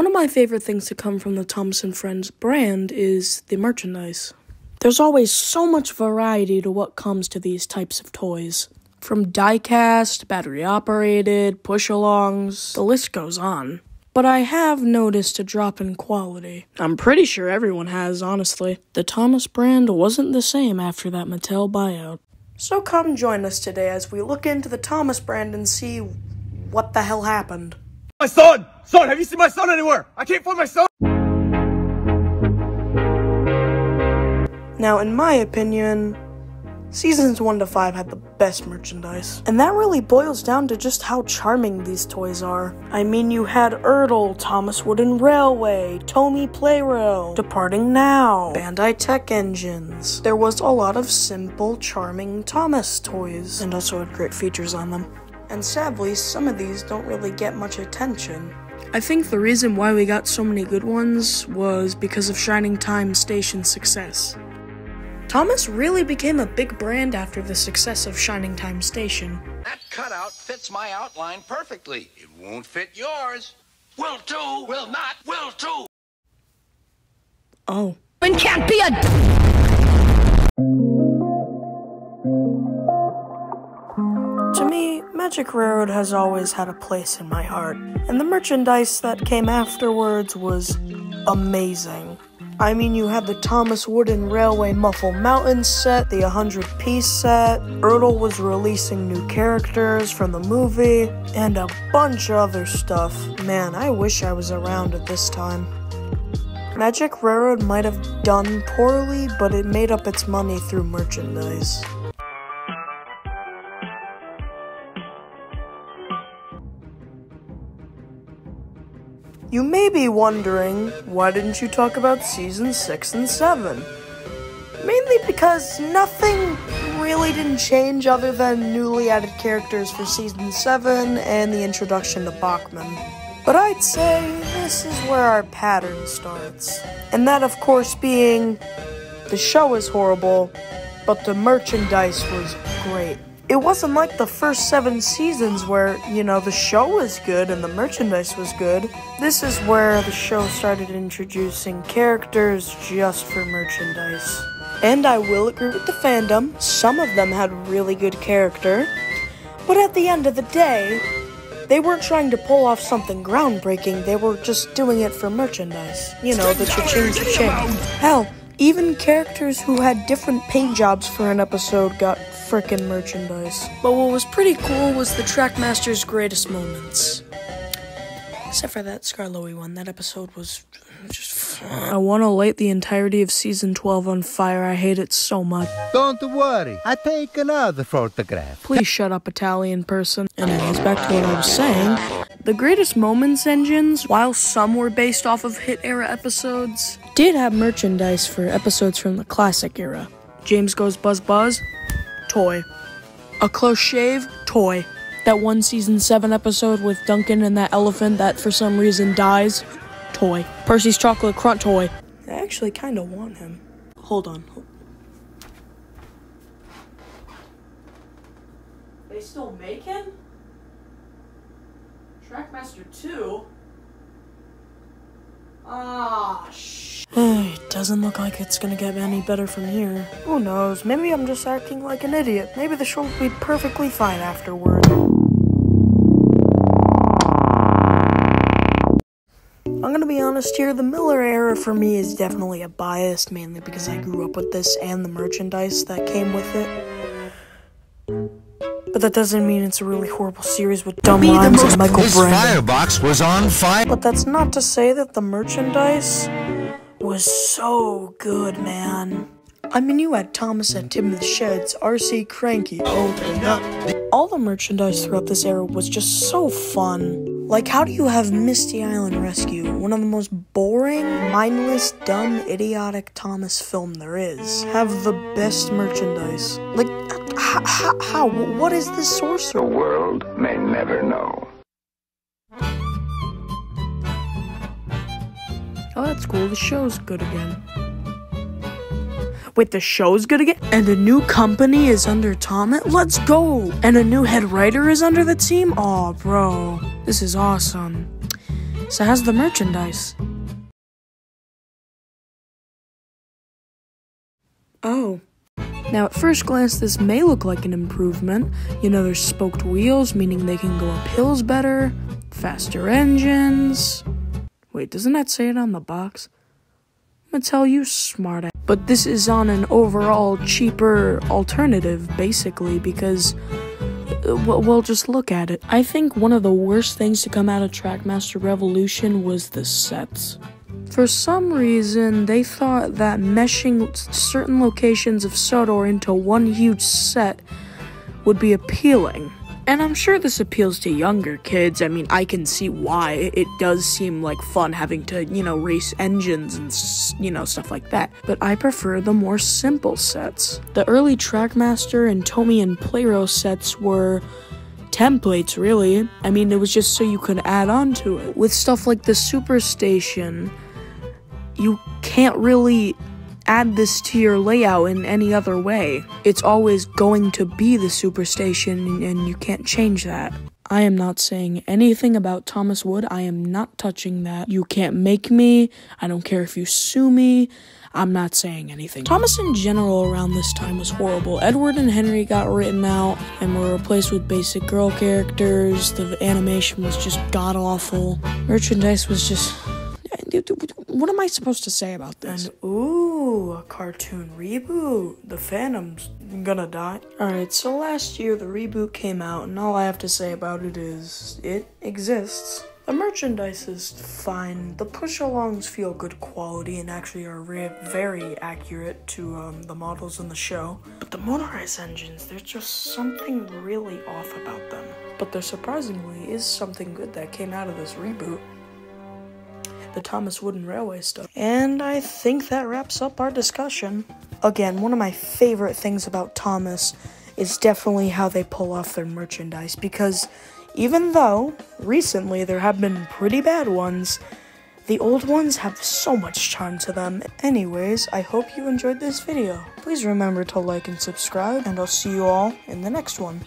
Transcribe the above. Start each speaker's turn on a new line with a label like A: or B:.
A: One of my favorite things to come from the Thomas & Friends brand is the merchandise. There's always so much variety to what comes to these types of toys. From die-cast, battery-operated, push-alongs, the list goes on. But I have noticed a drop in quality. I'm pretty sure everyone has, honestly. The Thomas brand wasn't the same after that Mattel buyout. So come join us today as we look into the Thomas brand and see what the hell happened.
B: My son! Son, have you seen my son anywhere? I can't find my son!
A: Now, in my opinion, Seasons 1 to 5 had the best merchandise. And that really boils down to just how charming these toys are. I mean, you had Ertl, Thomas Wooden Railway, Tomy Playrail, Departing Now, Bandai Tech Engines. There was a lot of simple, charming Thomas toys, and also had great features on them. And sadly, some of these don't really get much attention. I think the reason why we got so many good ones was because of Shining Time Station's success. Thomas really became a big brand after the success of Shining Time Station.
C: That cutout fits my outline perfectly. It won't fit yours. Will do, will not, will do.
A: Oh.
D: And can't be a...
A: To me, Magic Railroad has always had a place in my heart, and the merchandise that came afterwards was amazing. I mean, you had the Thomas Wooden Railway Muffle Mountain set, the 100-piece set, Ertl was releasing new characters from the movie, and a bunch of other stuff. Man, I wish I was around at this time. Magic Railroad might have done poorly, but it made up its money through merchandise. You may be wondering, why didn't you talk about Seasons 6 and 7? Mainly because nothing really didn't change other than newly added characters for Season 7 and the introduction to Bachman. But I'd say this is where our pattern starts. And that, of course, being the show is horrible, but the merchandise was great. It wasn't like the first 7 seasons where, the show was good and the merchandise was good. This is where the show started introducing characters just for merchandise. And I will agree with the fandom, some of them had really good character. But at the end of the day, they weren't trying to pull off something groundbreaking, they were just doing it for merchandise. The cha-ching cha-ching. Hell, even characters who had different paint jobs for an episode got frickin' merchandise. But what was pretty cool was the Trackmaster's greatest moments. Except for that Skarloey one, that episode was just fun. I want to light the entirety of Season 12 on fire, I hate it so much.
E: Don't worry, I take another photograph.
A: Please shut up, Italian person. Anyways, back to what I was saying. The Greatest Moments engines, while some were based off of hit era episodes, did have merchandise for episodes from the classic era. James Goes Buzz Buzz? Toy. A Close Shave? Toy. That one Season 7 episode with Duncan and that elephant that for some reason dies? Toy. Percy's Chocolate Crunch? Toy. I actually kinda want him. Hold on. They still make him? Trackmaster 2? It doesn't look like it's gonna get any better from here. Who knows? Maybe I'm just acting like an idiot. Maybe the show will be perfectly fine afterward. I'm gonna be honest here, the Miller era for me is definitely a bias, mainly because I grew up with this and the merchandise that came with it. But that doesn't mean it's a really horrible series with dumb lines and Michael Brandon.
E: This firebox was on fire.
A: But that's not to say that the merchandise was so good, man. I mean, you had Thomas and Tim the Sheds, RC Cranky, Open Up. All the merchandise throughout this era was just so fun. Like, how do you have Misty Island Rescue, one of the most boring, mindless, dumb, idiotic Thomas film there is, have the best merchandise? Like, how? What is this sorcery?
F: The world may never know.
A: Oh, that's cool. The show's good again. Wait, the show's good again? And a new company is under Thomas? Let's go! And a new head writer is under the team? Aw, bro. This is awesome. So how's the merchandise? Oh. Now at first glance this may look like an improvement. You know, there's spoked wheels, meaning they can go up hills better, faster engines. Wait, doesn't that say it on the box? I'm gonna tell you, smart ass. But this is on an overall cheaper alternative, basically, because, well, just look at it. I think one of the worst things to come out of Trackmaster Revolution was the sets. For some reason, they thought that meshing certain locations of Sodor into one huge set would be appealing. And I'm sure this appeals to younger kids. I mean, I can see why. It does seem like fun having to, race engines and, stuff like that. But I prefer the more simple sets. The early Trackmaster and Tomy and Playro sets were templates, really. I mean, it was just so you could add on to it. With stuff like the Superstation, you can't really add this to your layout in any other way. It's always going to be the Superstation, and you can't change that. I am not saying anything about Thomas Wood. I am not touching that. You can't make me. I don't care if you sue me. I'm not saying anything. Thomas in general around this time was horrible. Edward and Henry got written out and were replaced with basic girl characters. The animation was just god-awful. Merchandise was just... What am I supposed to say about this? And ooh, a cartoon reboot. The Phantom's gonna die. Alright, so last year the reboot came out, and all I have to say about it is it exists. The merchandise is fine. The push-alongs feel good quality and actually are very accurate to the models in the show. But the motorized engines, there's just something really off about them. But there surprisingly is something good that came out of this reboot. The Thomas Wooden Railway stuff. And I think that wraps up our discussion. Again, one of my favorite things about Thomas is definitely how they pull off their merchandise, because even though recently there have been pretty bad ones, the old ones have so much charm to them. Anyways, I hope you enjoyed this video. Please remember to like and subscribe, and I'll see you all in the next one.